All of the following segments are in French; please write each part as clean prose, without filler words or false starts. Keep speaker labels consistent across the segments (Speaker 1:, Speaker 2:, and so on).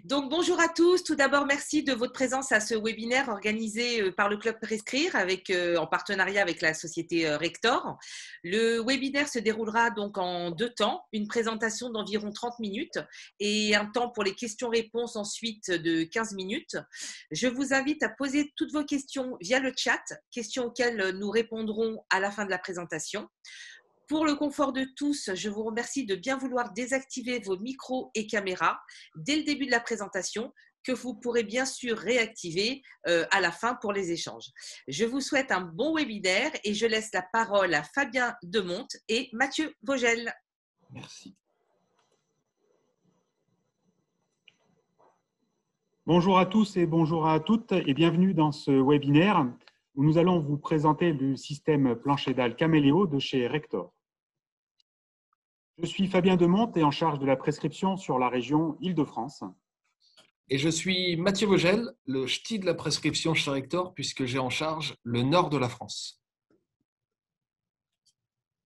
Speaker 1: Donc, bonjour à tous. Tout d'abord, merci de votre présence à ce webinaire organisé par le Club Prescrire en partenariat avec la société Rector. Le webinaire se déroulera donc en deux temps, une présentation d'environ 30 minutes et un temps pour les questions-réponses ensuite de 15 minutes. Je vous invite à poser toutes vos questions via le chat, questions auxquelles nous répondrons à la fin de la présentation. Pour le confort de tous, je vous remercie de bien vouloir désactiver vos micros et caméras dès le début de la présentation, que vous pourrez bien sûr réactiver à la fin pour les échanges. Je vous souhaite un bon webinaire et je laisse la parole à Fabien Demonte et Mathieu Vogel.
Speaker 2: Merci. Bonjour à tous et bonjour à toutes et bienvenue dans ce webinaire où nous allons vous présenter le système plancher dalle Caméléo de chez Rector. Je suis Fabien Demonte et en charge de la prescription sur la région Île-de-France.
Speaker 3: Et je suis Mathieu Vogel, le ch'ti de la prescription chez Rector, puisque j'ai en charge le nord de la France.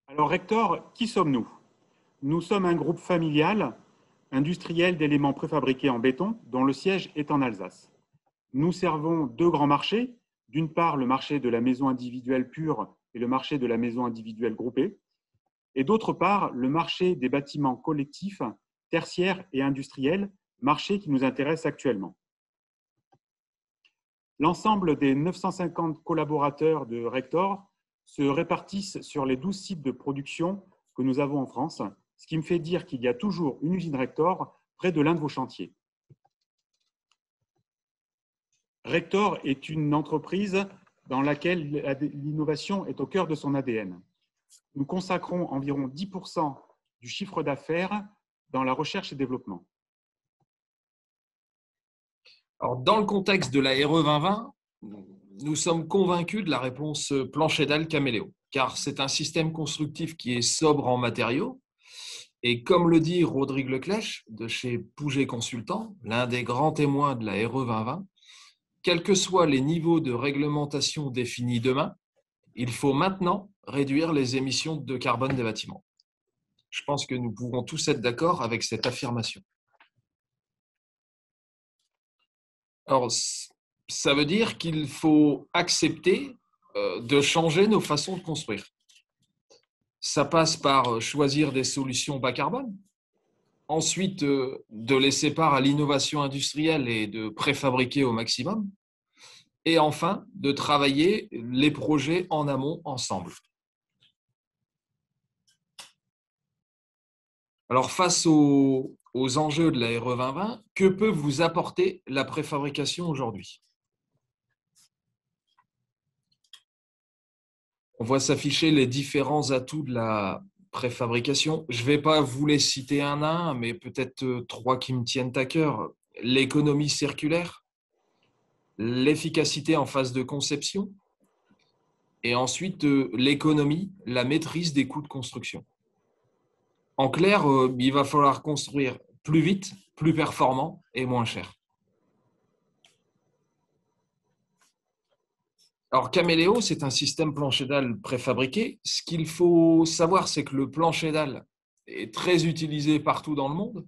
Speaker 2: Alors Rector, qui sommes-nous? Nous sommes un groupe familial, industriel d'éléments préfabriqués en béton, dont le siège est en Alsace. Nous servons deux grands marchés, d'une part le marché de la maison individuelle pure et le marché de la maison individuelle groupée, et d'autre part le marché des bâtiments collectifs, tertiaires et industriels, marché qui nous intéresse actuellement. L'ensemble des 950 collaborateurs de Rector se répartissent sur les 12 sites de production que nous avons en France, ce qui me fait dire qu'il y a toujours une usine Rector près de l'un de vos chantiers. Rector est une entreprise dans laquelle l'innovation est au cœur de son ADN. Nous consacrons environ 10% du chiffre d'affaires dans la recherche et développement.
Speaker 3: Alors, dans le contexte de la RE 2020, nous sommes convaincus de la réponse plancher dalle Caméléo, car c'est un système constructif qui est sobre en matériaux. Et comme le dit Rodrigue Leclèche de chez Pouget Consultant, l'un des grands témoins de la RE 2020, quels que soient les niveaux de réglementation définis demain, il faut maintenant réduire les émissions de carbone des bâtiments. Je pense que nous pouvons tous être d'accord avec cette affirmation. Alors, ça veut dire qu'il faut accepter de changer nos façons de construire. Ça passe par choisir des solutions bas carbone, ensuite de laisser part à l'innovation industrielle et de préfabriquer au maximum, et enfin de travailler les projets en amont ensemble. Alors, face aux enjeux de la RE 2020, que peut vous apporter la préfabrication aujourd'hui? On voit s'afficher les différents atouts de la préfabrication. Je ne vais pas vous les citer un à un, mais peut-être trois qui me tiennent à cœur. L'économie circulaire, l'efficacité en phase de conception, et ensuite l'économie, la maîtrise des coûts de construction. En clair, il va falloir construire plus vite, plus performant et moins cher. Alors, Caméléo, c'est un système plancher dalle préfabriqué. Ce qu'il faut savoir, c'est que le plancher dalle est très utilisé partout dans le monde,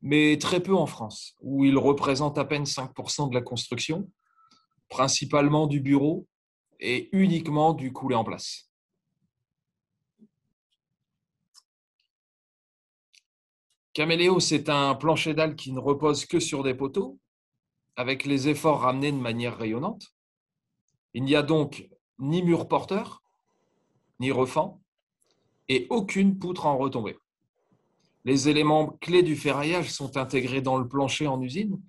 Speaker 3: mais très peu en France, où il représente à peine 5% de la construction, principalement du bureau et uniquement du coulé en place. Caméléo, c'est un plancher dalle qui ne repose que sur des poteaux, avec les efforts ramenés de manière rayonnante. Il n'y a donc ni mur porteur, ni refend, et aucune poutre en retombée. Les éléments clés du ferraillage sont intégrés dans le plancher en usine,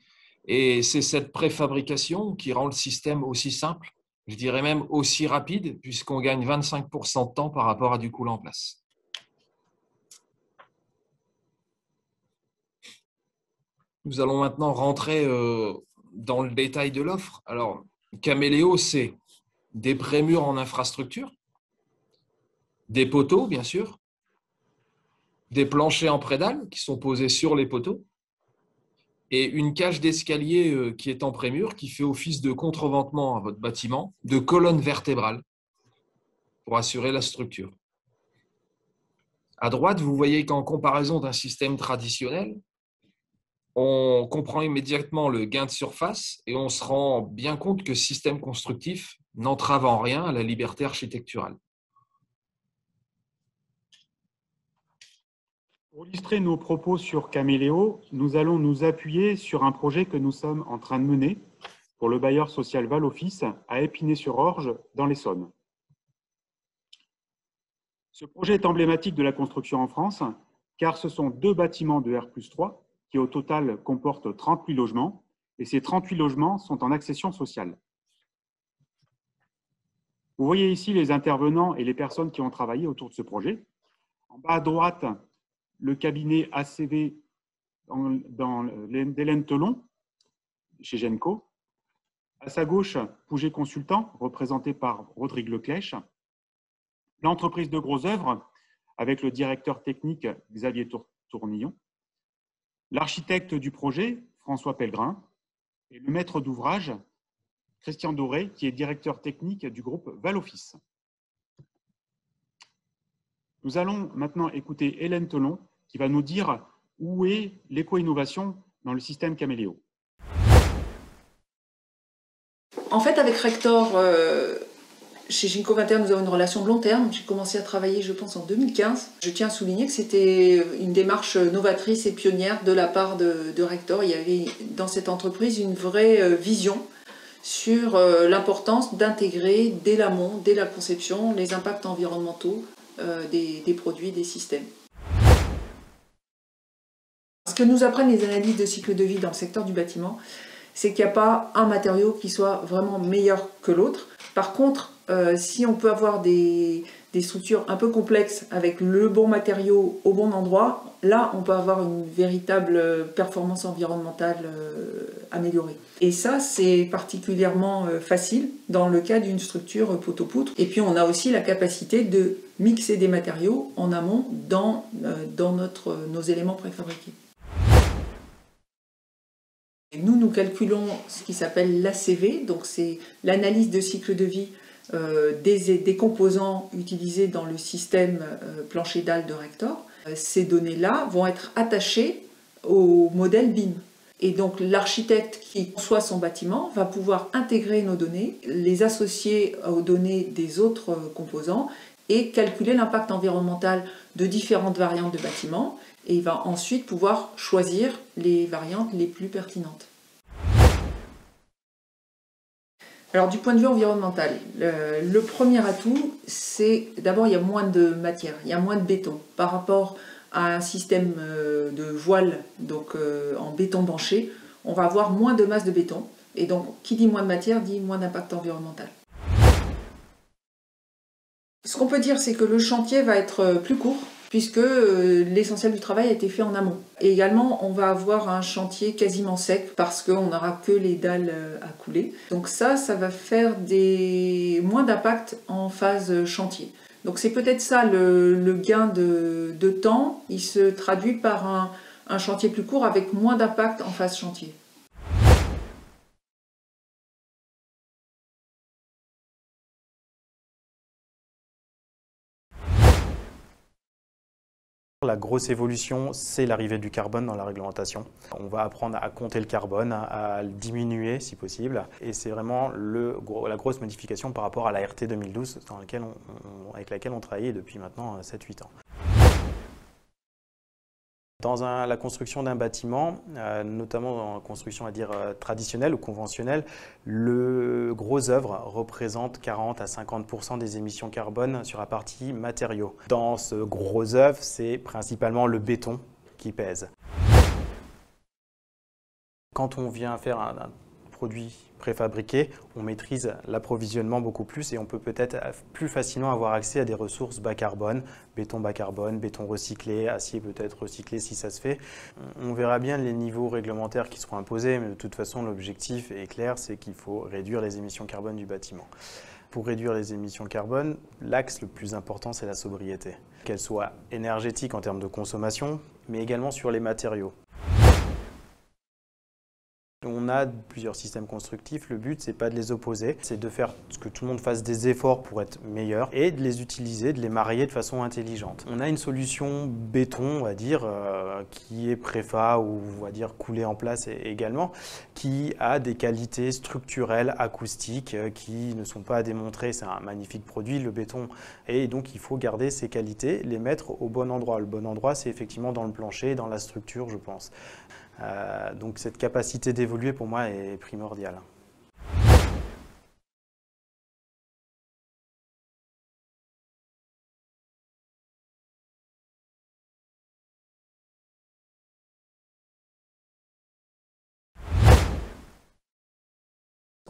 Speaker 3: et c'est cette préfabrication qui rend le système aussi simple, je dirais même aussi rapide, puisqu'on gagne 25% de temps par rapport à du coulé en place. Nous allons maintenant rentrer dans le détail de l'offre. Alors, Caméléo, c'est des prémurs en infrastructure, des poteaux, bien sûr, des planchers en prédale qui sont posés sur les poteaux, et une cage d'escalier qui est en prémur, qui fait office de contreventement à votre bâtiment, de colonne vertébrale, pour assurer la structure. À droite, vous voyez qu'en comparaison d'un système traditionnel, on comprend immédiatement le gain de surface et on se rend bien compte que ce système constructif n'entrave en rien à la liberté architecturale.
Speaker 2: Pour illustrer nos propos sur Caméléo, nous allons nous appuyer sur un projet que nous sommes en train de mener pour le bailleur social Val-Office à Épinay-sur-Orge, dans l'Essonne. Ce projet est emblématique de la construction en France, car ce sont 2 bâtiments de R+3 qui au total comportent 38 logements, et ces 38 logements sont en accession sociale. Vous voyez ici les intervenants et les personnes qui ont travaillé autour de ce projet. En bas à droite, le cabinet ACV d'Hélène Telon, chez Genco. À sa gauche, Pouget Consultant, représenté par Rodrigue Leclèche. L'entreprise de Gros Œuvres, avec le directeur technique Xavier Tournillon. L'architecte du projet, François Pellegrin. Et le maître d'ouvrage, Christian Doré, qui est directeur technique du groupe Val-Office. Nous allons maintenant écouter Hélène Telon, qui va nous dire où est l'éco-innovation dans le système Caméléo.
Speaker 4: En fait, avec Rector, chez Ginko 21, nous avons une relation de long terme. J'ai commencé à travailler, je pense, en 2015. Je tiens à souligner que c'était une démarche novatrice et pionnière de la part de Rector. Il y avait dans cette entreprise une vraie vision sur l'importance d'intégrer dès l'amont, dès la conception, les impacts environnementaux des produits, des systèmes. Ce que nous apprennent les analyses de cycle de vie dans le secteur du bâtiment, c'est qu'il n'y a pas un matériau qui soit vraiment meilleur que l'autre. Par contre, si on peut avoir des structures un peu complexes avec le bon matériau au bon endroit, là on peut avoir une véritable performance environnementale améliorée. Et ça, c'est particulièrement facile dans le cas d'une structure poteau-poutre. Et puis on a aussi la capacité de mixer des matériaux en amont dans nos éléments préfabriqués. Nous calculons ce qui s'appelle l'ACV, donc c'est l'analyse de cycle de vie des composants utilisés dans le système plancher dalle de Rector. Ces données-là vont être attachées au modèle BIM. Et donc l'architecte qui conçoit son bâtiment va pouvoir intégrer nos données, les associer aux données des autres composants et calculer l'impact environnemental de différentes variantes de bâtiments. Et il va ensuite pouvoir choisir les variantes les plus pertinentes. Alors du point de vue environnemental, le premier atout, c'est d'abord il y a moins de matière, il y a moins de béton par rapport à un système de voile, donc en béton banché, on va avoir moins de masse de béton. Et donc qui dit moins de matière dit moins d'impact environnemental. Ce qu'on peut dire, c'est que le chantier va être plus court, puisque l'essentiel du travail a été fait en amont. Et également, on va avoir un chantier quasiment sec, parce qu'on n'aura que les dalles à couler. Donc ça va faire moins d'impact en phase chantier. Donc c'est peut-être ça le gain de temps, il se traduit par un chantier plus court avec moins d'impact en phase chantier.
Speaker 5: La grosse évolution, c'est l'arrivée du carbone dans la réglementation. On va apprendre à compter le carbone, à le diminuer si possible. Et c'est vraiment la grosse modification par rapport à la RT 2012 avec laquelle on travaillait depuis maintenant 7-8 ans. Dans la construction d'un bâtiment, notamment dans la construction traditionnelle ou conventionnelle, le gros œuvre représente 40 à 50% des émissions carbone sur la partie matériaux. Dans ce gros œuvre, c'est principalement le béton qui pèse. Quand on vient faire un produit préfabriqué, on maîtrise l'approvisionnement beaucoup plus et on peut peut-être plus facilement avoir accès à des ressources bas carbone, béton recyclé, acier peut-être recyclé si ça se fait. On verra bien les niveaux réglementaires qui seront imposés, mais de toute façon l'objectif est clair, c'est qu'il faut réduire les émissions carbone du bâtiment. Pour réduire les émissions carbone, l'axe le plus important c'est la sobriété, qu'elle soit énergétique en termes de consommation, mais également sur les matériaux. On a plusieurs systèmes constructifs. Le but, c'est pas de les opposer, c'est de faire que tout le monde fasse des efforts pour être meilleur et de les utiliser, de les marier de façon intelligente. On a une solution béton, on va dire, qui est préfa ou on va dire coulée en place également, qui a des qualités structurelles, acoustiques, qui ne sont pas à démontrer. C'est un magnifique produit, le béton, et donc il faut garder ces qualités, les mettre au bon endroit. Le bon endroit, c'est effectivement dans le plancher, dans la structure, je pense. Donc cette capacité d'évoluer pour moi est primordiale.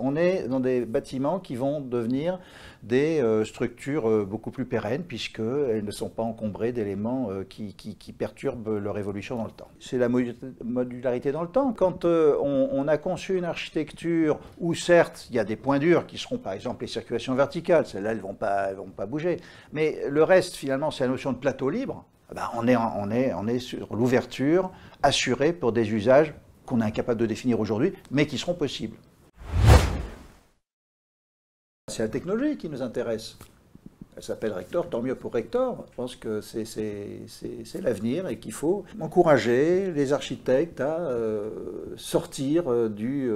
Speaker 6: On est dans des bâtiments qui vont devenir des structures beaucoup plus pérennes puisqu'elles ne sont pas encombrées d'éléments qui perturbent leur évolution dans le temps. C'est la modularité dans le temps. Quand on a conçu une architecture où certes il y a des points durs qui seront par exemple les circulations verticales, celles-là elles vont pas bouger, mais le reste finalement c'est la notion de plateau libre. Ben, on est sur l'ouverture assurée pour des usages qu'on est incapable de définir aujourd'hui mais qui seront possibles. C'est la technologie qui nous intéresse. Elle s'appelle Rector, tant mieux pour Rector. Je pense que c'est l'avenir et qu'il faut encourager les architectes à sortir du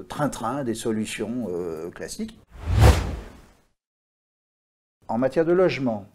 Speaker 6: train-train des solutions classiques. En matière de logement,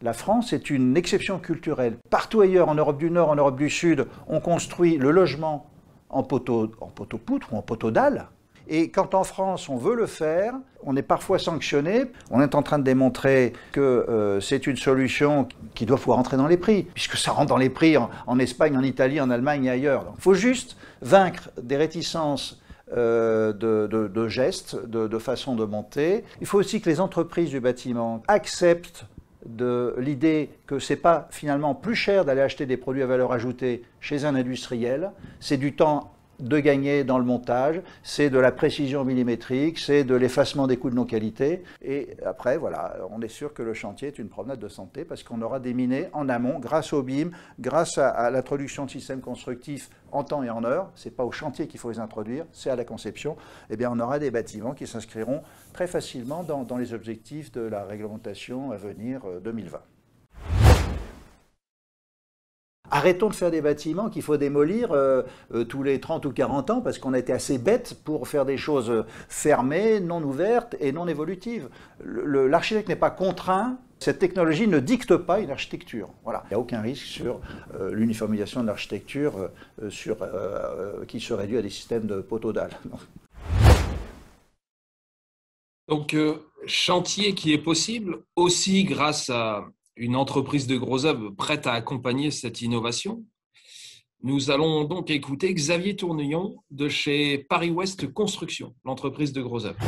Speaker 6: la France est une exception culturelle. Partout ailleurs, en Europe du Nord, en Europe du Sud, on construit le logement en poteau-poutre ou en poteau-dalle. Et quand en France on veut le faire, on est parfois sanctionné. On est en train de démontrer que c'est une solution qui doit pouvoir rentrer dans les prix, puisque ça rentre dans les prix en Espagne, en Italie, en Allemagne et ailleurs. Donc, il faut juste vaincre des réticences de gestes, de façon de monter. Il faut aussi que les entreprises du bâtiment acceptent de l'idée que ce n'est pas finalement plus cher d'aller acheter des produits à valeur ajoutée chez un industriel. C'est du temps de gagner dans le montage, c'est de la précision millimétrique, c'est de l'effacement des coûts de non-qualité. Et après, voilà, on est sûr que le chantier est une promenade de santé parce qu'on aura déminé en amont, grâce au BIM, grâce à l'introduction de systèmes constructifs en temps et en heure. Ce n'est pas au chantier qu'il faut les introduire, c'est à la conception. Eh bien, on aura des bâtiments qui s'inscriront très facilement dans les objectifs de la réglementation à venir 2020. Arrêtons de faire des bâtiments qu'il faut démolir tous les 30 ou 40 ans parce qu'on a été assez bête pour faire des choses fermées, non ouvertes et non évolutives. L'architecte n'est pas contraint, cette technologie ne dicte pas une architecture. Voilà. Il n'y a aucun risque sur l'uniformisation de l'architecture qui serait due à des systèmes de poteaux-dalles.
Speaker 3: Donc, chantier qui est possible aussi grâce à une entreprise de gros œuvres prête à accompagner cette innovation. Nous allons donc écouter Xavier Tournillon de chez Paris Ouest Construction, l'entreprise de gros œuvres.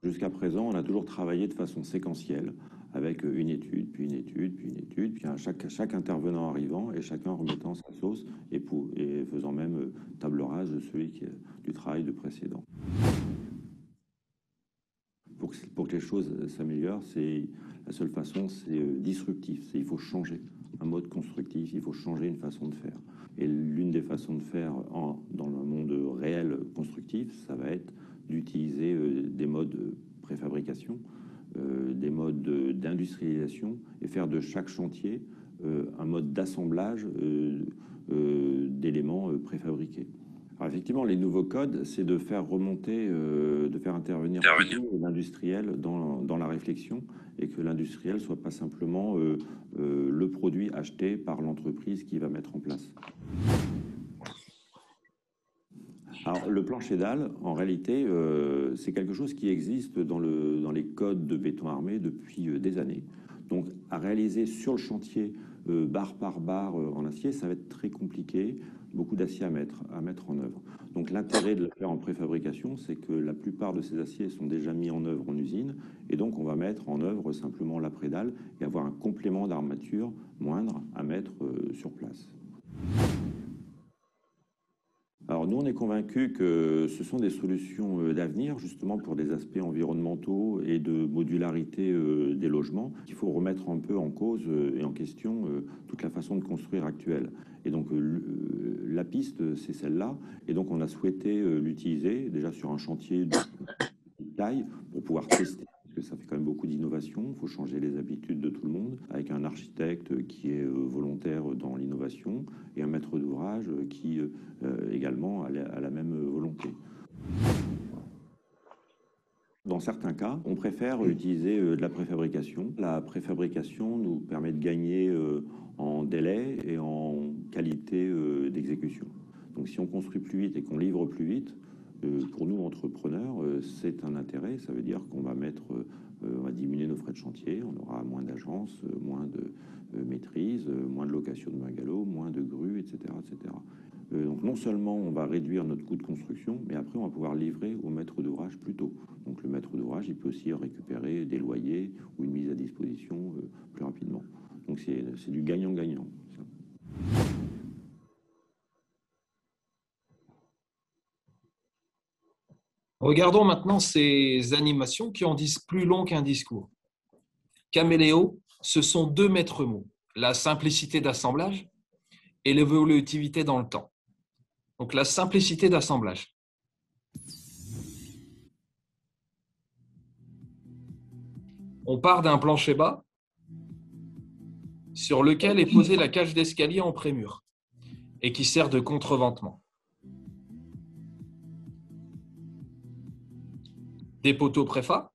Speaker 7: Jusqu'à présent, on a toujours travaillé de façon séquentielle, avec une étude, puis une étude, puis une étude, puis chaque intervenant arrivant et chacun remettant sa sauce et faisant même table rase de du travail de précédent. Pour que les choses s'améliorent, la seule façon, c'est disruptif. Il faut changer un mode constructif, il faut changer une façon de faire. Et l'une des façons de faire dans le monde réel constructif, ça va être d'utiliser des modes de préfabrication, des modes d'industrialisation et faire de chaque chantier un mode d'assemblage d'éléments préfabriqués. Alors effectivement, les nouveaux codes, c'est de faire remonter, de faire intervenir l'industriel dans la réflexion et que l'industriel ne soit pas simplement le produit acheté par l'entreprise qui va mettre en place. Alors, le plancher dalle, en réalité, c'est quelque chose qui existe dans les codes de béton armé depuis des années. Donc, à réaliser sur le chantier, barre par barre en acier, ça va être très compliqué. Beaucoup d'acier à mettre en œuvre. Donc l'intérêt de le faire en préfabrication, c'est que la plupart de ces aciers sont déjà mis en œuvre en usine, et donc on va mettre en œuvre simplement l'après-dalle et avoir un complément d'armature moindre à mettre sur place. Alors nous, on est convaincus que ce sont des solutions d'avenir, justement pour des aspects environnementaux et de modularité des logements, qu'il faut remettre un peu en cause et en question toute la façon de construire actuelle. Et donc, la piste, c'est celle-là. Et donc, on a souhaité l'utiliser déjà sur un chantier de taille pour pouvoir tester. Parce que ça fait quand même beaucoup d'innovation, il faut changer les habitudes de tout le monde, avec un architecte qui est volontaire dans l'innovation et un maître d'ouvrage qui également a la même volonté. Dans certains cas, on préfère utiliser de la préfabrication. La préfabrication nous permet de gagner en délai et en qualité d'exécution. Donc si on construit plus vite et qu'on livre plus vite, pour nous, entrepreneurs, c'est un intérêt. Ça veut dire qu'on va on va diminuer nos frais de chantier, on aura moins d'agences, moins de maîtrise, moins de location de bungalows, moins de grues, etc., etc. Donc non seulement on va réduire notre coût de construction, mais après on va pouvoir livrer au maître d'ouvrage plus tôt. Donc le maître d'ouvrage, il peut aussi récupérer des loyers ou une mise à disposition plus rapidement. Donc c'est du gagnant-gagnant.
Speaker 3: Regardons maintenant ces animations qui en disent plus long qu'un discours. Caméléo, ce sont deux maîtres mots, la simplicité d'assemblage et l'évolutivité dans le temps. Donc la simplicité d'assemblage. On part d'un plancher bas sur lequel est posée la cage d'escalier en prémur et qui sert de contreventement. Des poteaux préfa.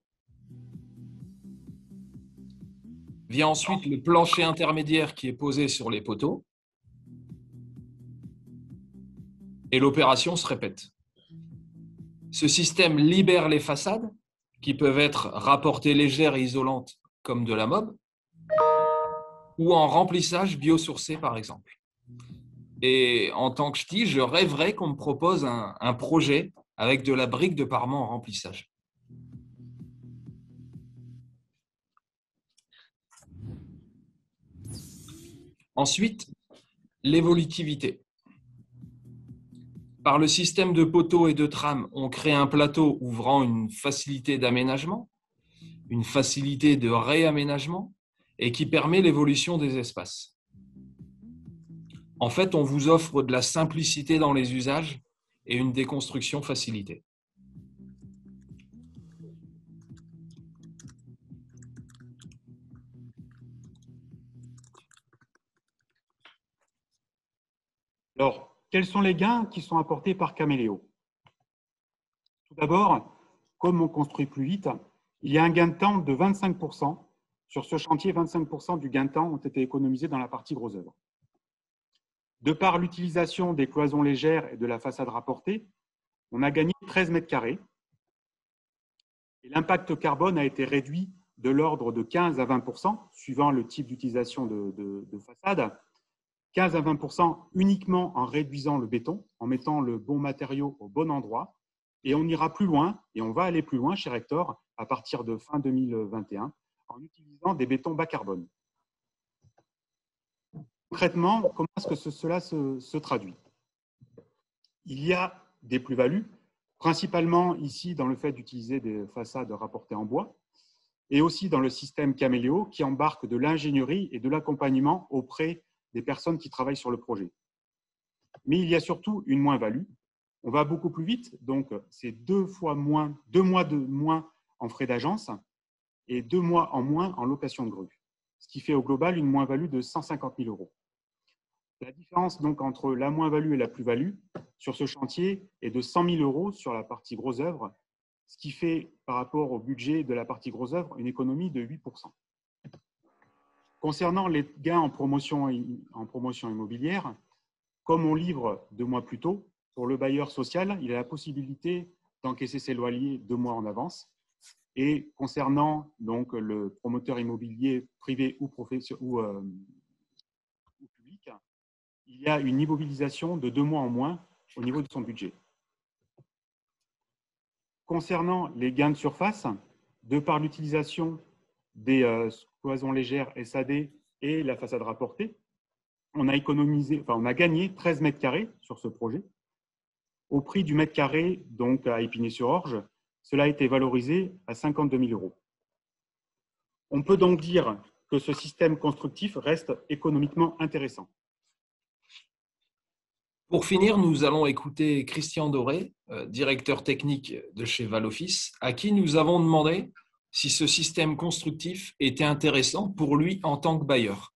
Speaker 3: Vient ensuite le plancher intermédiaire qui est posé sur les poteaux. Et l'opération se répète. Ce système libère les façades qui peuvent être rapportées légères et isolantes comme de la mob ou en remplissage biosourcé par exemple. Et en tant que ch'ti, je rêverais qu'on me propose un projet avec de la brique de parement en remplissage. Ensuite, l'évolutivité. Par le système de poteaux et de trames, on crée un plateau ouvrant une facilité d'aménagement, une facilité de réaménagement et qui permet l'évolution des espaces. En fait, on vous offre de la simplicité dans les usages et une déconstruction facilitée.
Speaker 2: Alors, quels sont les gains qui sont apportés par Caméléo? Tout d'abord, comme on construit plus vite, il y a un gain de temps de 25%. Sur ce chantier, 25% du gain de temps ont été économisés dans la partie gros œuvre. De par l'utilisation des cloisons légères et de la façade rapportée, on a gagné 13 mètres carrés. Et l'impact carbone a été réduit de l'ordre de 15 à 20%, suivant le type d'utilisation de façade. 15 à 20% uniquement en réduisant le béton, en mettant le bon matériau au bon endroit. Et on ira plus loin, et on va aller plus loin chez Rector à partir de fin 2021, en utilisant des bétons bas carbone. Concrètement, comment est-ce que cela se traduit? Il y a des plus-values, principalement ici dans le fait d'utiliser des façades rapportées en bois, et aussi dans le système Caméléo qui embarque de l'ingénierie et de l'accompagnement auprès des personnes qui travaillent sur le projet. Mais il y a surtout une moins-value. On va beaucoup plus vite, donc c'est 2 mois de moins en frais d'agence et 2 mois en moins en location de grue, ce qui fait au global une moins-value de 150 000 €. La différence donc entre la moins-value et la plus-value sur ce chantier est de 100 000 € sur la partie gros œuvre, ce qui fait par rapport au budget de la partie gros œuvre une économie de 8%. Concernant les gains en promotion immobilière, comme on livre 2 mois plus tôt, pour le bailleur social, il a la possibilité d'encaisser ses loyers 2 mois en avance. Et concernant donc le promoteur immobilier privé ou public, il y a une immobilisation de 2 mois en moins au niveau de son budget. Concernant les gains de surface, de par l'utilisation des cloisons légères SAD et la façade rapportée, on a gagné 13 mètres carrés sur ce projet. Au prix du mètre carré, donc à Épinay-sur-Orge, cela a été valorisé à 52 000 euros. On peut donc dire que ce système constructif reste économiquement intéressant.
Speaker 3: Pour finir, nous allons écouter Christian Doré, directeur technique de chez Valoffice, à qui nous avons demandé si ce système constructif était intéressant pour lui en tant que bailleur.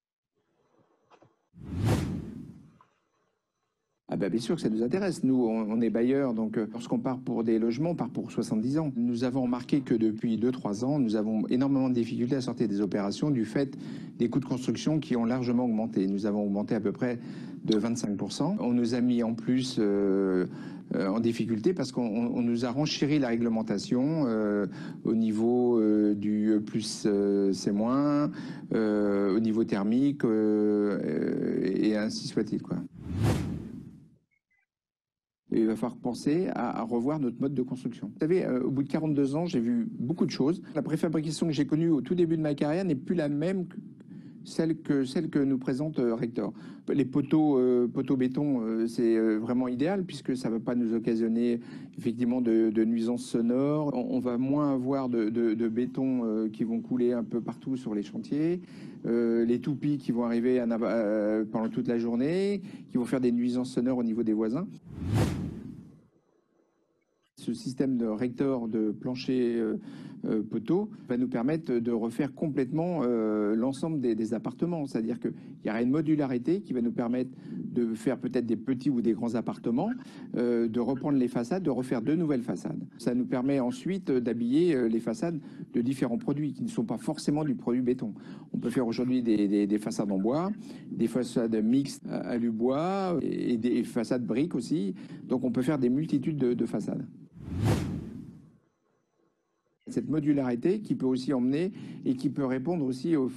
Speaker 8: Ah ben bien sûr que ça nous intéresse. Nous, on est bailleurs, donc lorsqu'on part pour des logements, on part pour 70 ans. Nous avons remarqué que depuis 2-3 ans, nous avons énormément de difficultés à sortir des opérations du fait des coûts de construction qui ont largement augmenté. Nous avons augmenté à peu près de 25%. On nous a mis en plus en difficulté parce qu'on nous a renchéri la réglementation au niveau du plus c'est moins, au niveau thermique et ainsi soit-il, quoi. Et il va falloir penser à revoir notre mode de construction. Vous savez, au bout de 42 ans, j'ai vu beaucoup de choses. La préfabrication que j'ai connue au tout début de ma carrière n'est plus la même que celle que nous présente Rector. Les poteaux béton, c'est vraiment idéal puisque ça ne va pas nous occasionner effectivement de nuisances sonores. On va moins avoir de béton qui vont couler un peu partout sur les chantiers. Les toupies qui vont arriver pendant toute la journée, qui vont faire des nuisances sonores au niveau des voisins. Ce système de Rector de plancher poteau va nous permettre de refaire complètement l'ensemble des appartements. C'est-à-dire qu'il y aura une modularité qui va nous permettre de faire peut-être des petits ou des grands appartements, de reprendre les façades, de refaire de nouvelles façades. Ça nous permet ensuite d'habiller les façades de différents produits qui ne sont pas forcément du produit béton. On peut faire aujourd'hui des façades en bois, des façades mixtes alu-bois et des façades briques aussi. Donc on peut faire des multitudes de façades. Cette modularité qui peut aussi emmener et qui peut répondre aussi au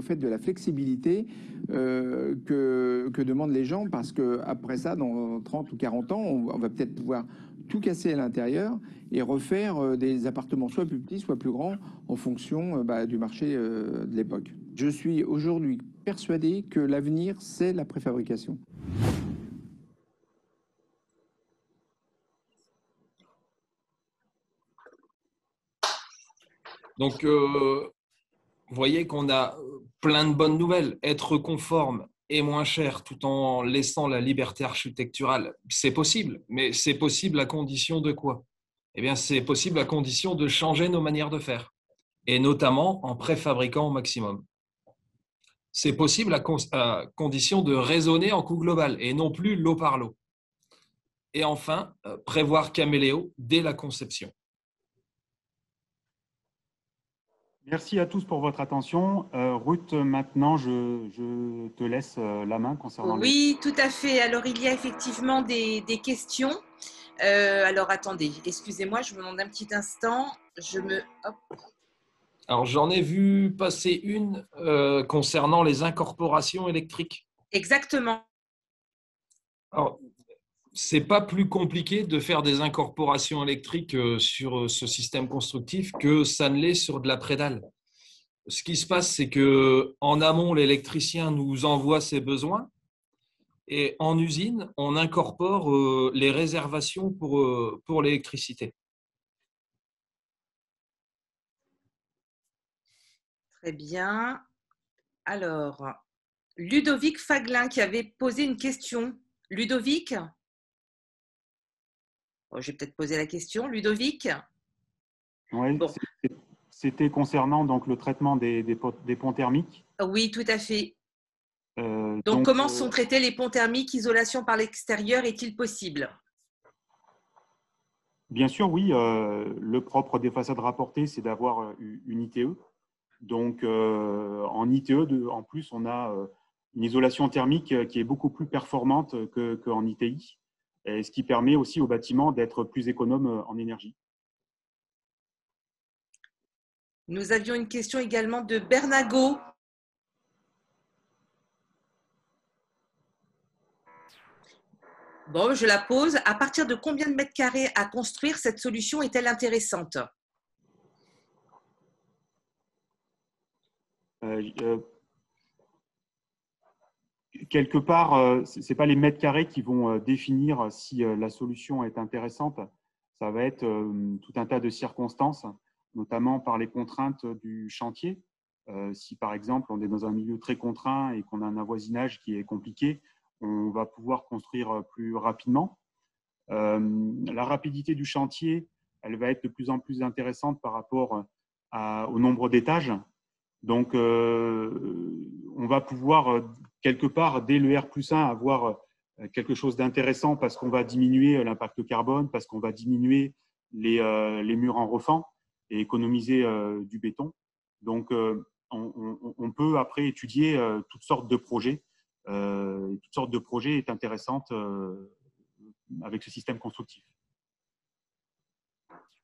Speaker 8: fait de la flexibilité que demandent les gens, parce qu'après ça, dans 30 ou 40 ans, on va peut-être pouvoir tout casser à l'intérieur et refaire des appartements soit plus petits, soit plus grands, en fonction du marché de l'époque. Je suis aujourd'hui persuadé que l'avenir, c'est la préfabrication.
Speaker 3: Donc, vous voyez qu'on a plein de bonnes nouvelles. Être conforme et moins cher tout en laissant la liberté architecturale, c'est possible. Mais c'est possible à condition de quoi? Eh bien, c'est possible à condition de changer nos manières de faire, et notamment en préfabriquant au maximum. C'est possible à condition de raisonner en coût global et non plus lot par lot. Et enfin, prévoir Caméléo dès la conception.
Speaker 2: Merci à tous pour votre attention. Ruth, maintenant, je te laisse la main concernant
Speaker 1: Oui, tout à fait. Alors, il y a effectivement des questions. Alors, attendez, excusez-moi, je vous demande un petit instant. Hop.
Speaker 3: Alors, j'en ai vu passer une concernant les incorporations électriques.
Speaker 1: Exactement.
Speaker 3: Alors, c'est pas plus compliqué de faire des incorporations électriques sur ce système constructif que ça ne l'est sur de la prédale. Ce qui se passe, c'est que en amont, l'électricien nous envoie ses besoins et en usine, on incorpore les réservations pour l'électricité.
Speaker 1: Très bien. Alors, Ludovic Faglin qui avait posé une question. Ludovic? Je vais peut-être poser la question. Ludovic?
Speaker 2: Oui, bon. C'était concernant donc, le traitement des ponts thermiques.
Speaker 1: Oui, tout à fait. Donc, comment sont traités les ponts thermiques? Isolation par l'extérieur est-il possible?
Speaker 2: Bien sûr, oui. Le propre des façades rapportées, c'est d'avoir une ITE. Donc, en ITE, en plus, on a une isolation thermique qui est beaucoup plus performante qu'en ITI, et ce qui permet aussi au bâtiment d'être plus économe en énergie.
Speaker 1: Nous avions une question également de Bernago. Bon, je la pose. À partir de combien de mètres carrés à construire cette solution est-elle intéressante?
Speaker 2: quelque part, ce n'est pas les mètres carrés qui vont définir si la solution est intéressante. Ça va être tout un tas de circonstances, notamment par les contraintes du chantier. Si par exemple on est dans un milieu très contraint et qu'on a un avoisinage qui est compliqué, on va pouvoir construire plus rapidement. La rapidité du chantier, elle va être de plus en plus intéressante par rapport au nombre d'étages. Donc, on va pouvoir quelque part, dès le R+1, avoir quelque chose d'intéressant parce qu'on va diminuer l'impact carbone, parce qu'on va diminuer les murs en refend et économiser du béton. Donc, on peut après étudier toutes sortes de projets. Toutes sortes de projets est intéressante avec ce système constructif.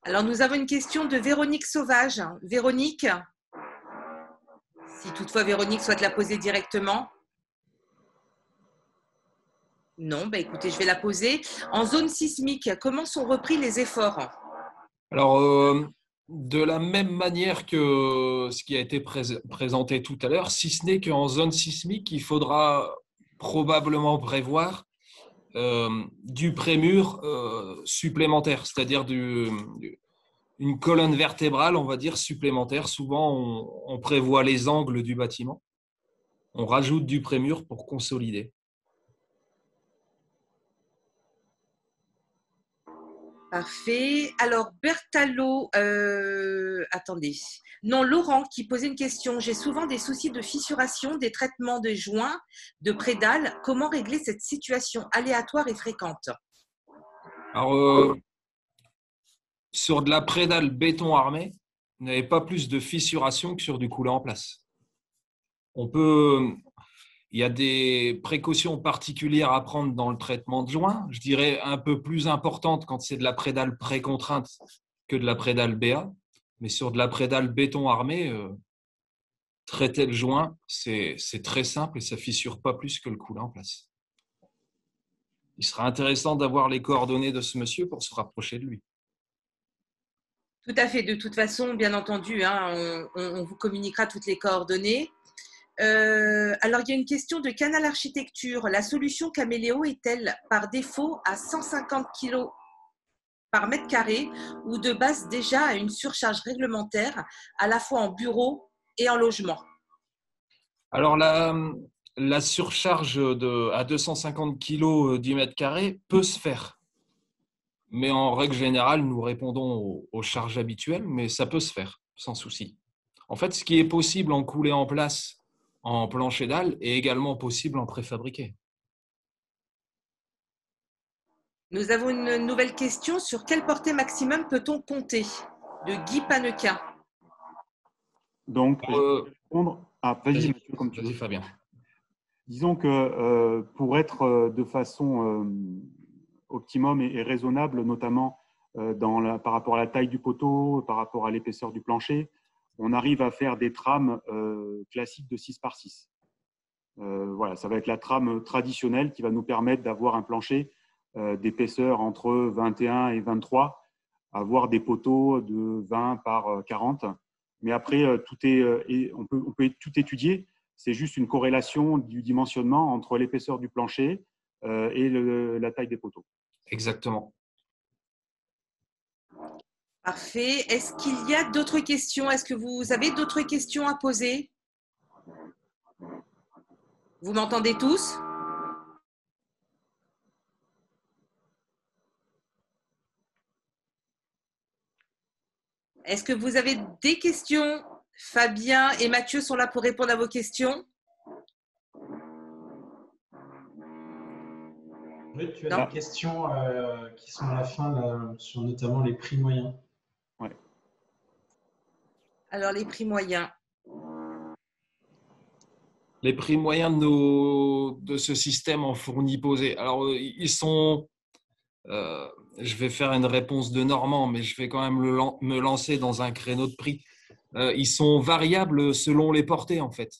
Speaker 1: Alors, nous avons une question de Véronique Sauvage. Véronique, si toutefois Véronique souhaite la poser directement. Non, bah écoutez, je vais la poser. En zone sismique, comment sont repris les efforts?
Speaker 3: Alors, de la même manière que ce qui a été présenté tout à l'heure, si ce n'est qu'en zone sismique, il faudra probablement prévoir du prémur supplémentaire, c'est-à-dire une colonne vertébrale, on va dire, supplémentaire. Souvent, on prévoit les angles du bâtiment. On rajoute du prémur pour consolider.
Speaker 1: Parfait. Alors, Bertalo, attendez. Non, Laurent qui posait une question. J'ai souvent des soucis de fissuration des traitements de joints, de prédales. Comment régler cette situation aléatoire et fréquente?
Speaker 3: Alors, sur de la prédale béton armé, vous n'avez pas plus de fissuration que sur du coulé en place. Il y a des précautions particulières à prendre dans le traitement de joints, je dirais un peu plus importantes quand c'est de la prédale précontrainte que de la prédale BA. Mais sur de la prédale béton armé, traiter le joint, c'est très simple et ça ne fissure pas plus que le coulé en place. Il sera intéressant d'avoir les coordonnées de ce monsieur pour se rapprocher de lui.
Speaker 1: Tout à fait. De toute façon, bien entendu, hein, on vous communiquera toutes les coordonnées. Alors, il y a une question de Canal Architecture. La solution Caméléo est-elle par défaut à 150 kg par mètre carré ou de base déjà à une surcharge réglementaire à la fois en bureau et en logement?
Speaker 3: Alors, la surcharge à 250 kg du mètre carré peut se faire. Mais en règle générale, nous répondons aux charges habituelles, mais ça peut se faire sans souci. En fait, ce qui est possible en coulé en place en plancher dalle est également possible en préfabriqué.
Speaker 1: Nous avons une nouvelle question. Sur quelle portée maximum peut-on compter? De Guy Panequin.
Speaker 2: Donc, répondre. Vas-y, Mathieu, comme tu veux.
Speaker 3: Vas-y, Fabien.
Speaker 2: Disons que pour être de façon optimum et raisonnable, notamment par rapport à la taille du poteau, par rapport à l'épaisseur du plancher, on arrive à faire des trames classiques de 6 par 6. Voilà, ça va être la trame traditionnelle qui va nous permettre d'avoir un plancher d'épaisseur entre 21 et 23, avoir des poteaux de 20 par 40. Mais après, on peut tout étudier. C'est juste une corrélation du dimensionnement entre l'épaisseur du plancher et la taille des poteaux.
Speaker 3: Exactement.
Speaker 1: Parfait. Est-ce qu'il y a d'autres questions? Est-ce que vous avez d'autres questions à poser? Vous m'entendez tous? Est-ce que vous avez des questions? Fabien et Mathieu sont là pour répondre à vos questions.
Speaker 9: Oui, tu as des questions qui sont à la fin là, sur notamment les prix moyens.
Speaker 2: Ouais.
Speaker 1: Alors, les prix moyens.
Speaker 3: Les prix moyens de ce système en fourni posé. Alors, ils sont… je vais faire une réponse de Normand, mais je vais quand même me lancer dans un créneau de prix. Ils sont variables selon les portées, en fait.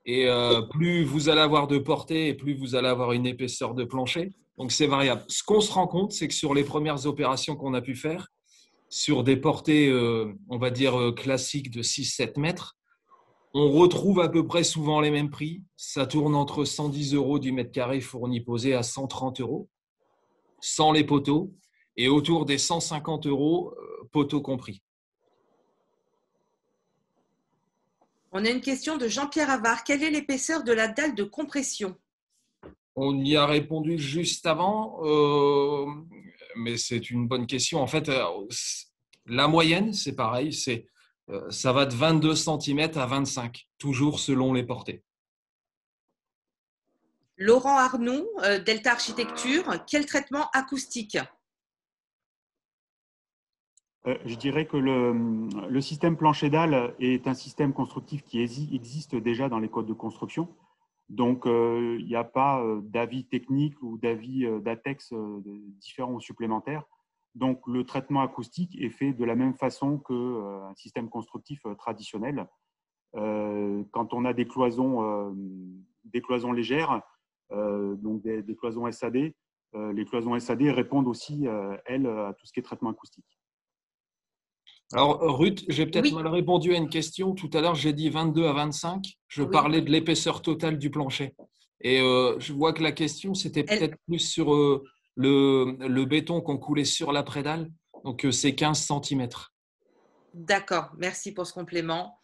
Speaker 3: Et plus vous allez avoir de portée et plus vous allez avoir une épaisseur de plancher. Donc, c'est variable. Ce qu'on se rend compte, c'est que sur les premières opérations qu'on a pu faire, sur des portées, on va dire, classiques de 6-7 mètres, On retrouve à peu près souvent les mêmes prix. Ça tourne entre 110 € du mètre carré fourni posé à 130 €, sans les poteaux, et autour des 150 €, poteaux compris.
Speaker 1: On a une question de Jean-Pierre Avard. Quelle est l'épaisseur de la dalle de compression?
Speaker 3: On y a répondu juste avant, mais c'est une bonne question. En fait, la moyenne, c'est pareil, ça va de 22 cm à 25, toujours selon les portées.
Speaker 1: Laurent Arnoux, Delta Architecture. Quel traitement acoustique?
Speaker 2: Je dirais que le système plancher dalle est un système constructif qui existe déjà dans les codes de construction. Donc, il n'y a pas d'avis technique ou d'avis d'ATEX différents ou supplémentaires. Donc, le traitement acoustique est fait de la même façon qu'un système constructif traditionnel. Quand on a des cloisons légères, donc des cloisons SAD, les cloisons SAD répondent aussi, elles, à tout ce qui est traitement acoustique.
Speaker 3: Alors, Ruth, j'ai peut-être
Speaker 1: Oui.
Speaker 3: mal répondu à une question. Tout à l'heure, j'ai dit 22 à 25. Je parlais de l'épaisseur totale du plancher. Et je vois que la question, c'était peut-être plus sur le béton qu'on coulait sur la prédale. Donc, c'est 15 cm.
Speaker 1: D'accord, merci pour ce complément.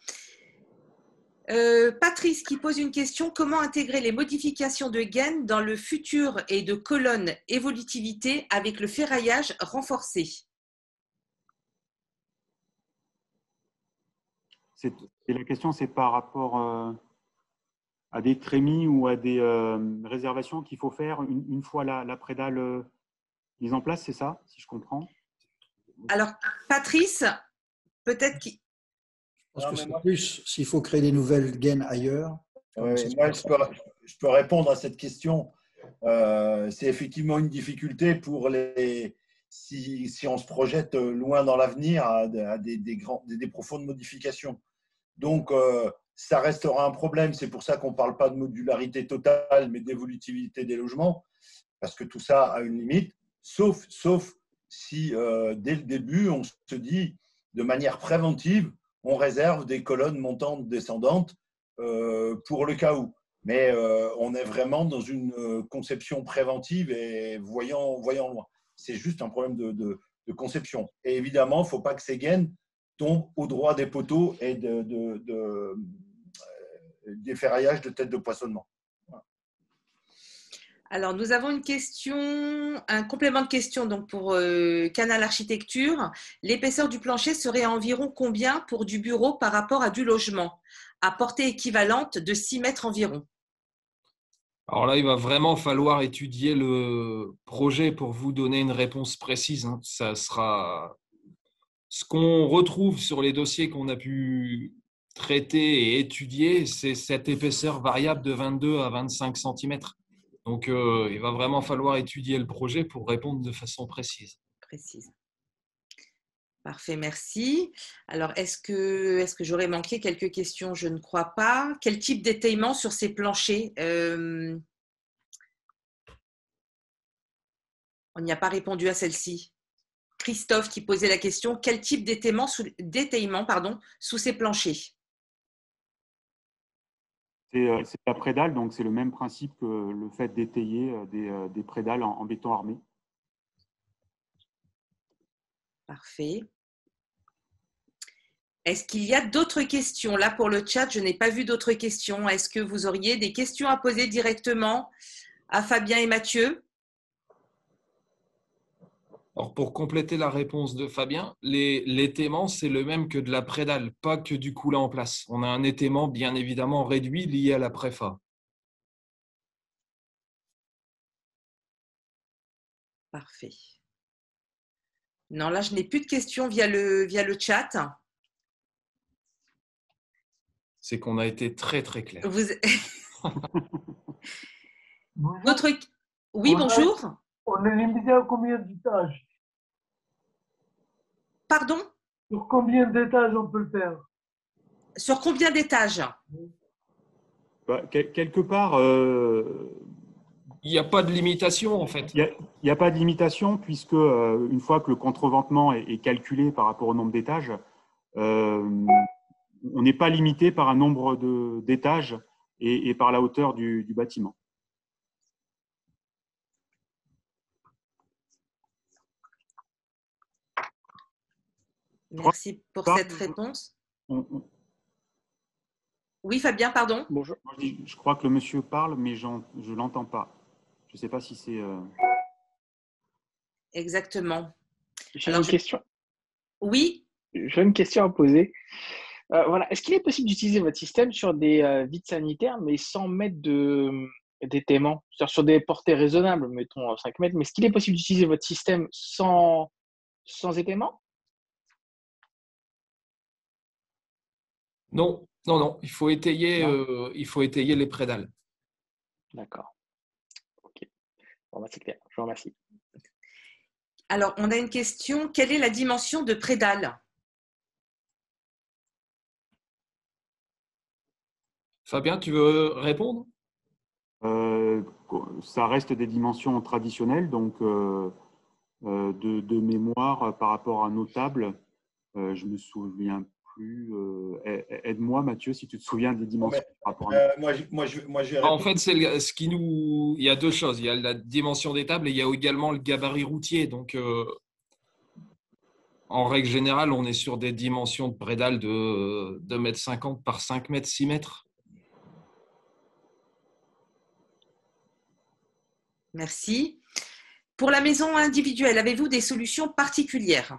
Speaker 1: Patrice qui pose une question. Comment intégrer les modifications de gaines dans le futur et de colonne évolutivité avec le ferraillage renforcé?
Speaker 2: Et la question, c'est par rapport à des trémies ou à des réservations qu'il faut faire une fois la prédale mise en place, c'est ça, si je comprends?
Speaker 1: Alors, Patrice, peut-être qu'il…
Speaker 10: Plus, s'il faut créer des nouvelles gaines ailleurs.
Speaker 6: Moi, je peux répondre à cette question. C'est effectivement une difficulté pour si on se projette loin dans l'avenir à des profondes modifications. Donc, ça restera un problème. C'est pour ça qu'on ne parle pas de modularité totale, mais d'évolutivité des logements, parce que tout ça a une limite, sauf si, dès le début, on se dit, de manière préventive, on réserve des colonnes montantes, descendantes pour le cas où. Mais on est vraiment dans une conception préventive et voyant loin. C'est juste un problème de conception. Et évidemment, il ne faut pas que ces gaines tombent au droit des poteaux et des ferraillages de tête de poissonnement. Voilà.
Speaker 1: Alors, nous avons une question, un complément de question donc pour Canal Architecture. L'épaisseur du plancher serait environ combien pour du bureau par rapport à du logement, à portée équivalente de 6 mètres environ?
Speaker 3: Alors là, il va vraiment falloir étudier le projet pour vous donner une réponse précise. Ça sera ce qu'on retrouve sur les dossiers qu'on a pu traiter et étudier, c'est cette épaisseur variable de 22 à 25 cm. Donc, il va vraiment falloir étudier le projet pour répondre de façon précise.
Speaker 1: Parfait, merci. Alors, est-ce que j'aurais manqué quelques questions? Je ne crois pas. Quel type d'étayement sur ces planchers? On n'y a pas répondu à celle-ci. Christophe qui posait la question. Quel type d'étayement sous ces planchers?
Speaker 2: C'est la prédale, donc c'est le même principe que le fait d'étayer des prédales en béton armé.
Speaker 1: Parfait. Est-ce qu'il y a d'autres questions? Là, pour le chat, je n'ai pas vu d'autres questions. Est-ce que vous auriez des questions à poser directement à Fabien et Mathieu?
Speaker 3: Alors, pour compléter la réponse de Fabien, l'étaiement, c'est le même que de la prédale, pas que du coulant en place. On a un étaiement bien évidemment réduit lié à la préfa.
Speaker 1: Parfait. Non, là, je n'ai plus de questions via le chat.
Speaker 3: C'est qu'on a été très, très clair.
Speaker 1: Oui, bonjour.
Speaker 11: On est limité à combien d'étages?
Speaker 1: Pardon?
Speaker 11: Sur combien d'étages on peut le faire?
Speaker 1: Sur combien d'étages?
Speaker 2: Quelque part…
Speaker 3: il n'y a pas de limitation, en fait.
Speaker 2: Il n'y a pas de limitation, puisque une fois que le contreventement est calculé par rapport au nombre d'étages, on n'est pas limité par un nombre d'étages et par la hauteur du bâtiment.
Speaker 1: Merci pour cette réponse. Oui, Fabien, pardon.
Speaker 12: Bonjour.
Speaker 2: Je crois que le monsieur parle, mais je ne l'entends pas. Je ne sais pas si c'est…
Speaker 1: Exactement.
Speaker 12: J'ai une question.
Speaker 1: Oui.
Speaker 12: J'ai une question à poser. Voilà. Est-ce qu'il est possible d'utiliser votre système sur des vides sanitaires, mais sans mettre d'étaiement, c'est-à-dire sur des portées raisonnables, mettons 5 mètres, mais est-ce qu'il est possible d'utiliser votre système sans étaiement?
Speaker 3: Non, non, non. Il faut étayer les prédales.
Speaker 12: D'accord. Ok. Bon, c'est clair. Je vous remercie.
Speaker 1: Alors, on a une question. Quelle est la dimension de prédale?
Speaker 3: Fabien, tu veux répondre?
Speaker 2: Ça reste des dimensions traditionnelles, donc de mémoire par rapport à nos tables, je me souviens plus. Aide-moi, Mathieu, si tu te souviens des dimensions par rapport à
Speaker 3: En fait, ce qui nous… il y a deux choses. Il y a la dimension des tables et il y a également le gabarit routier. Donc, en règle générale, on est sur des dimensions de prédales de 2,50 m par 5 mètres, 6 mètres.
Speaker 1: Merci. Pour la maison individuelle, avez-vous des solutions particulières?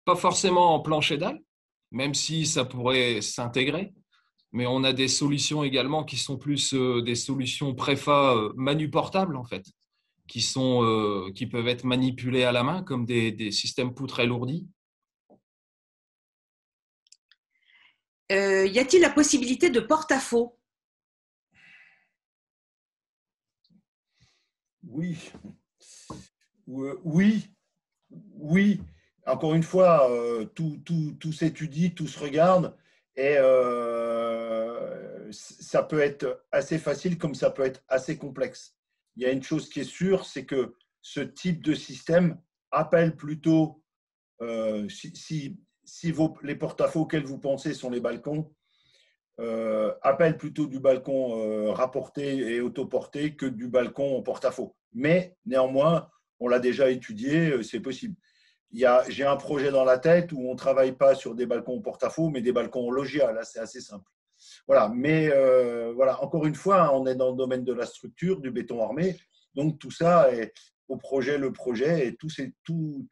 Speaker 3: Pas forcément en plancher dalle, même si ça pourrait s'intégrer. Mais on a des solutions également qui sont plus des solutions préfa manuportables, en fait, qui peuvent être manipulées à la main, comme des systèmes poutres alourdis.
Speaker 1: Y a-t-il la possibilité de porte-à-faux?
Speaker 13: Oui. Oui. Encore une fois, tout s'étudie, tout se regarde et ça peut être assez facile comme ça peut être assez complexe. Il y a une chose qui est sûre, c'est que ce type de système appelle plutôt, si les porte-à-faux auxquels vous pensez sont les balcons, appelle plutôt du balcon rapporté et autoporté que du balcon en porte-à-faux. Mais néanmoins, on l'a déjà étudié, c'est possible. J'ai un projet dans la tête où on ne travaille pas sur des balcons en porte-à-faux, mais des balcons en loggia. Là, c'est assez simple. Voilà. Mais voilà, encore une fois, on est dans le domaine de la structure, du béton armé. Donc, tout ça est au projet, le projet, et tout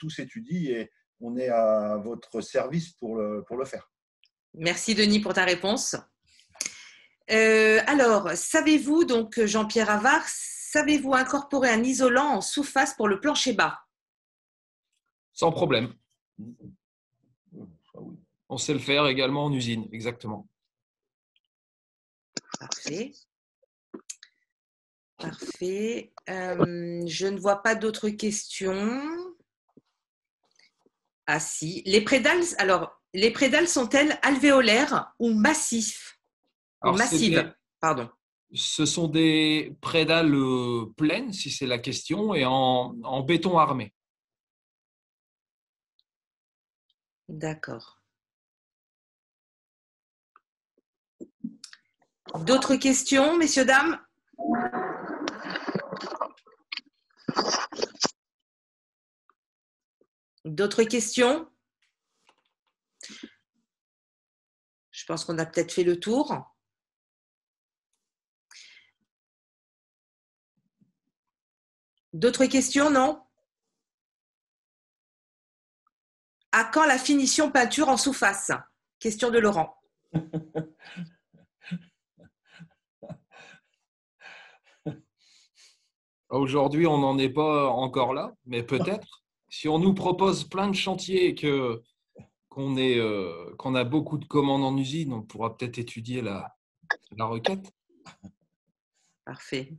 Speaker 13: s'étudie et on est à votre service pour le faire.
Speaker 1: Merci, Denis, pour ta réponse. Alors, savez-vous, donc Jean-Pierre Avard, savez-vous incorporer un isolant en sous-face pour le plancher bas?
Speaker 3: Sans problème. On sait le faire également en usine, exactement.
Speaker 1: Parfait. Parfait. Je ne vois pas d'autres questions. Ah si. Les prédales sont-elles alvéolaires ou massives? Ou massives, pardon.
Speaker 3: Ce sont des prédales pleines, si c'est la question, et en béton armé.
Speaker 1: D'accord. D'autres questions, messieurs, dames? D'autres questions? Je pense qu'on a peut-être fait le tour. D'autres questions, non? À quand la finition peinture en sous-face? Question de Laurent.
Speaker 3: Aujourd'hui, on n'en est pas encore là, mais peut-être. Si on nous propose plein de chantiers et qu'on a beaucoup de commandes en usine, on pourra peut-être étudier la requête.
Speaker 1: Parfait.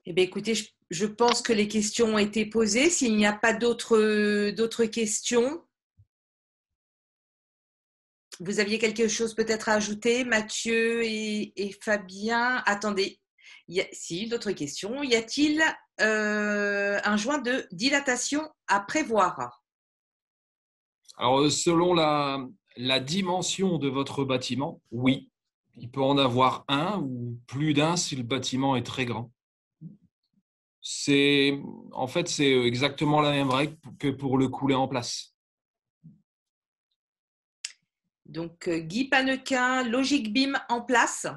Speaker 1: Eh bien, écoutez, je pense que les questions ont été posées. S'il n'y a pas d'autres questions, vous aviez quelque chose peut-être à ajouter, Mathieu et Fabien? Attendez, si, d'autres questions. Y a-t-il un joint de dilatation à prévoir?
Speaker 3: Alors, selon la dimension de votre bâtiment, oui, il peut en avoir un ou plus d'un si le bâtiment est très grand. En fait, c'est exactement la même règle que pour le couler en place.
Speaker 1: Donc, Guy Panequin, Logic Beam en place.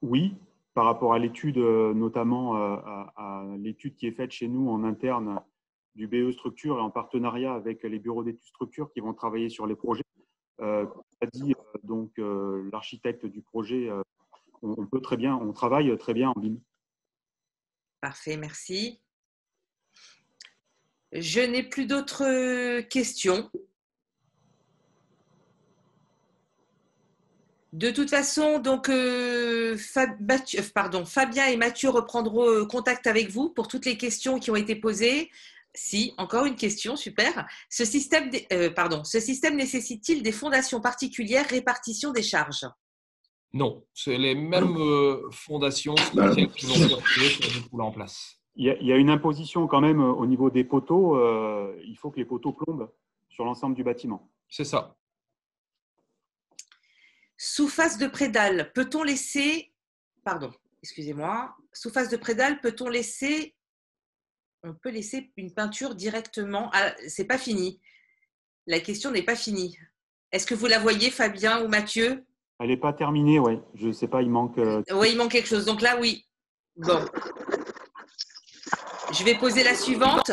Speaker 2: Oui, par rapport à l'étude, notamment à l'étude qui est faite chez nous en interne du BE Structure et en partenariat avec les bureaux d'études structure qui vont travailler sur les projets. Comme a dit donc l'architecte du projet, on travaille très bien en BIM.
Speaker 1: Parfait, merci. Je n'ai plus d'autres questions. De toute façon, donc, Fabien et Mathieu reprendront contact avec vous pour toutes les questions qui ont été posées. Si, encore une question, super. Ce système nécessite-t-il des fondations particulières, répartition des charges?
Speaker 3: Non, c'est les mêmes fondations spéciales que l'on peut retrouver pour des poules en place.
Speaker 2: Il y a une imposition quand même au niveau des poteaux. Il faut que les poteaux plombent sur l'ensemble du bâtiment.
Speaker 3: C'est ça.
Speaker 1: Sous face de prédale, peut-on laisser… Pardon, excusez-moi. Sous face de prédale, peut-on laisser… On peut laisser une peinture directement… Ah, c'est pas fini. La question n'est pas finie. Est-ce que vous la voyez, Fabien ou Mathieu?
Speaker 2: Elle n'est pas terminée, oui. Je ne sais pas, il manque…
Speaker 1: Oui, il manque quelque chose. Donc là, oui. Bon. Je vais poser la suivante.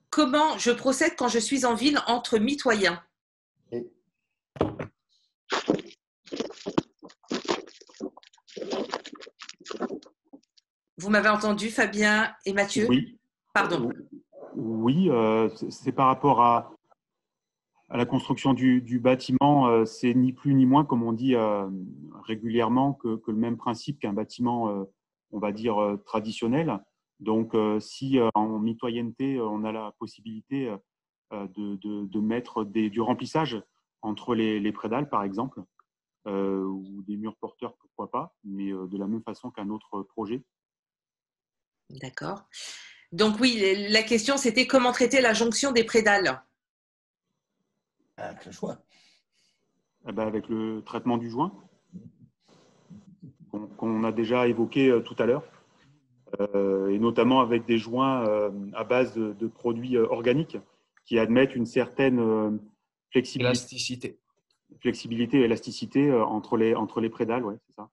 Speaker 1: Comment je procède quand je suis en ville entre mitoyens? Vous m'avez entendu, Fabien et Mathieu?
Speaker 2: Oui.
Speaker 1: Pardon.
Speaker 2: Oui, c'est par rapport à la construction du bâtiment. C'est ni plus ni moins, comme on dit régulièrement, que le même principe qu'un bâtiment, on va dire, traditionnel. Donc, si en mitoyenneté, on a la possibilité de mettre du remplissage entre les prédales, par exemple, ou des murs porteurs, pourquoi pas, mais de la même façon qu'un autre projet.
Speaker 1: D'accord. Donc oui, la question c'était comment traiter la jonction des prédales?
Speaker 10: Avec le choix.
Speaker 2: Avec le traitement du joint, qu'on a déjà évoqué tout à l'heure, et notamment avec des joints à base de produits organiques qui admettent une certaine flexibilité et élasticité entre les prédales, ouais, c'est ça.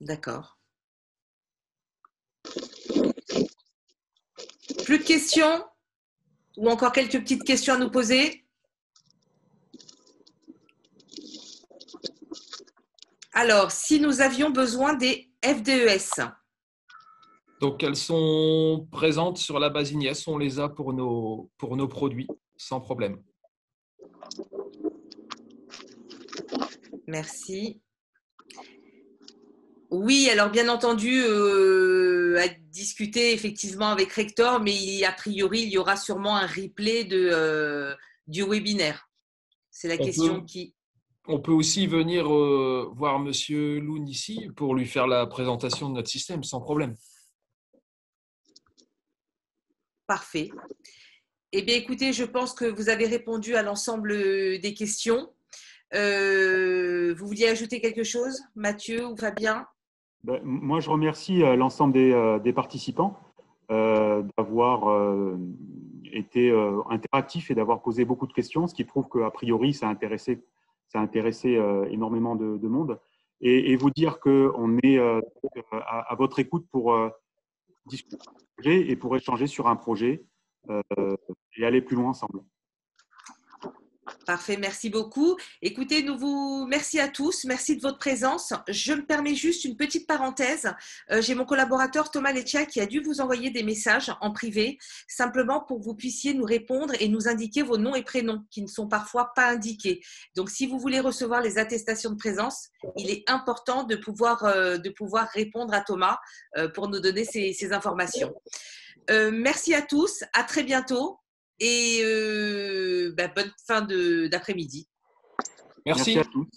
Speaker 1: D'accord. Plus de questions? Ou encore quelques petites questions à nous poser? Alors, si nous avions besoin des FDES.
Speaker 3: Donc, elles sont présentes sur la base Ignace. On les a pour nos produits, sans problème.
Speaker 1: Merci. Oui, alors bien entendu, à discuter effectivement avec Rector, mais a priori, il y aura sûrement un replay du webinaire. C'est la question qui…
Speaker 3: On peut aussi venir voir Monsieur Loun ici pour lui faire la présentation de notre système, sans problème.
Speaker 1: Parfait. Eh bien, écoutez, je pense que vous avez répondu à l'ensemble des questions. Vous vouliez ajouter quelque chose, Mathieu ou Fabien?
Speaker 2: Moi, je remercie l'ensemble des participants d'avoir été interactifs et d'avoir posé beaucoup de questions, ce qui prouve qu'a priori, ça a intéressé énormément de monde. Et vous dire qu'on est à votre écoute pour discuter et pour échanger sur un projet et aller plus loin ensemble.
Speaker 1: Parfait, merci beaucoup. Écoutez, merci à tous, merci de votre présence. Je me permets juste une petite parenthèse. J'ai mon collaborateur Thomas Leccia qui a dû vous envoyer des messages en privé, simplement pour que vous puissiez nous répondre et nous indiquer vos noms et prénoms qui ne sont parfois pas indiqués. Donc, si vous voulez recevoir les attestations de présence, il est important de pouvoir répondre à Thomas pour nous donner ces informations. Merci à tous, à très bientôt. Et bonne fin d'après-midi.
Speaker 3: Merci à tous.